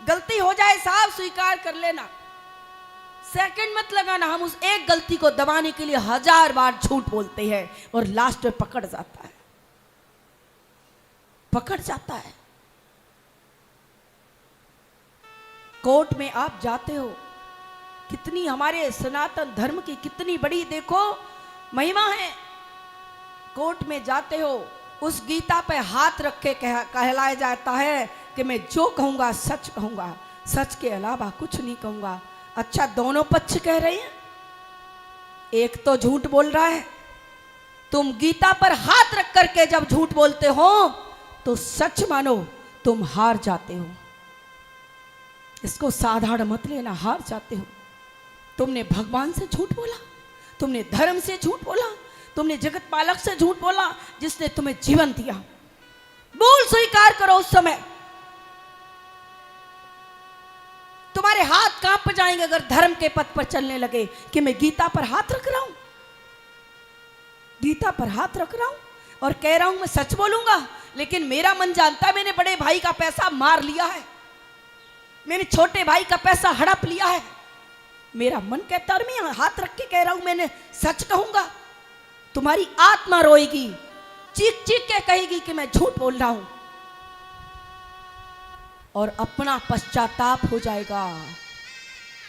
गलती हो जाए साहब स्वीकार कर लेना, सेकंड मत लगाना। हम उस एक गलती को दबाने के लिए 1000 बार झूठ बोलते हैं और लास्ट में पकड़ जाता है, पकड़ जाता है। कोर्ट में आप जाते हो, कितनी हमारे सनातन धर्म की कितनी बड़ी देखो महिमा है। कोर्ट में जाते हो, उस गीता पे हाथ रख के कहलाया जाता है कि मैं जो कहूंगा सच कहूंगा, सच के अलावा कुछ नहीं कहूंगा। अच्छा, दोनों पक्ष कह रहे हैं, एक तो झूठ बोल रहा है। तुम गीता पर हाथ रख करके जब झूठ बोलते हो तो सच मानो तुम हार जाते हो। इसको साधारण मत लेना, हार जाते हो। तुमने भगवान से झूठ बोला, तुमने धर्म से झूठ बोला, तुमने जगत पालक से झूठ बोला जिसने तुम्हें जीवन दिया। बोल, स्वीकार करो। उस समय तुम्हारे हाथ कांप जाएंगे अगर धर्म के पथ पर चलने लगे कि मैं गीता पर हाथ रख रहा हूं, गीता पर हाथ रख रहा हूं और कह रहा हूं मैं सच बोलूंगा, लेकिन मेरा मन जानता है मैंने बड़े भाई का पैसा मार लिया है, मैंने छोटे भाई का पैसा हड़प लिया है। मेरा मन कहता है मैं हाथ रख के कह रहा हूं मैंने सच कहूंगा। तुम्हारी आत्मा रोएगी, चीख चीख के कहेगी कि मैं झूठ बोल रहा हूं और अपना पश्चाताप हो जाएगा,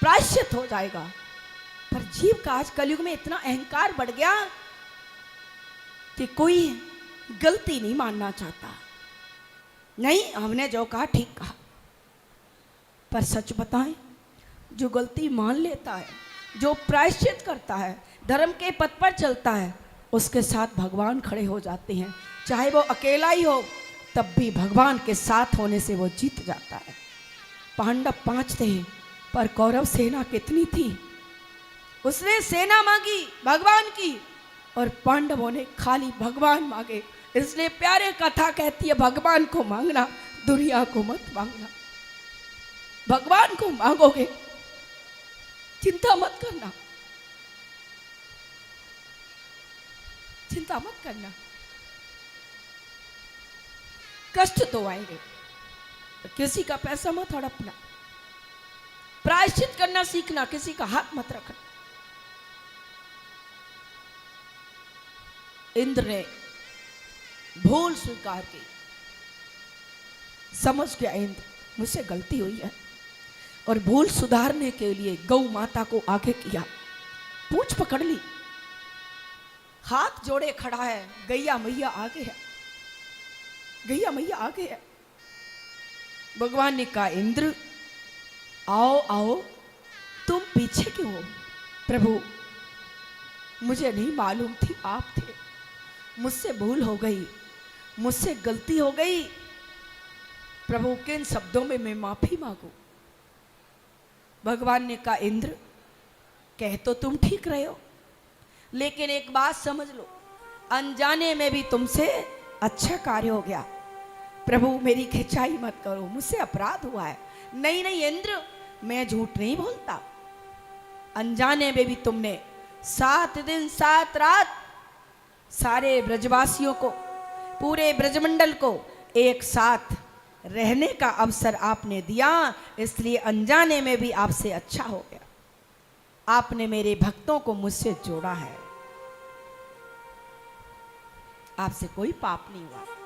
प्रायश्चित हो जाएगा। पर जीव का आज कलयुग में इतना अहंकार बढ़ गया कि कोई गलती नहीं मानना चाहता। नहीं, हमने जो कहा ठीक कहा। पर सच बताएं, जो गलती मान लेता है, जो प्रायश्चित करता है, धर्म के पथ पर चलता है, उसके साथ भगवान खड़े हो जाते हैं। चाहे वो अकेला ही हो तब भी भगवान के साथ होने से वो जीत जाता है। पांडव 5 थे पर कौरव सेना कितनी थी? उसने सेना मांगी भगवान की और पांडवों ने खाली भगवान मांगे। इसलिए प्यारे कथा कहती है भगवान को मांगना, दुनिया को मत मांगना। भगवान को मांगोगे चिंता मत करना, चिंता मत करना। कष्ट तो आएंगे, किसी का पैसा मत हड़पना, प्रायश्चित करना सीखना, किसी का हाथ मत रखना। इंद्र ने भूल स्वीकार की, समझ गया इंद्र मुझसे गलती हुई है और भूल सुधारने के लिए गौ माता को आगे किया, पूंछ पकड़ ली, हाथ जोड़े खड़ा है। गैया मैया आगे है, गैया मैया आगे है। भगवान ने कहा इंद्र आओ आओ, तुम पीछे क्यों हो? प्रभु मुझे नहीं मालूम थी आप थे, मुझसे भूल हो गई, मुझसे गलती हो गई। प्रभु किन शब्दों में मैं माफी मांगू? भगवान ने कहा इंद्र कह तो तुम ठीक रहे हो, लेकिन एक बात समझ लो, अनजाने में भी तुमसे अच्छा कार्य हो गया। प्रभु मेरी खिंचाई मत करो, मुझसे अपराध हुआ है। नहीं नहीं इंद्र, मैं झूठ नहीं बोलता। अनजाने में भी तुमने 7 दिन 7 रात सारे ब्रजवासियों को, पूरे ब्रजमंडल को एक साथ रहने का अवसर आपने दिया, इसलिए अनजाने में भी आपसे अच्छा हो गया। आपने मेरे भक्तों को मुझसे जोड़ा है, आपसे कोई पाप नहीं हुआ।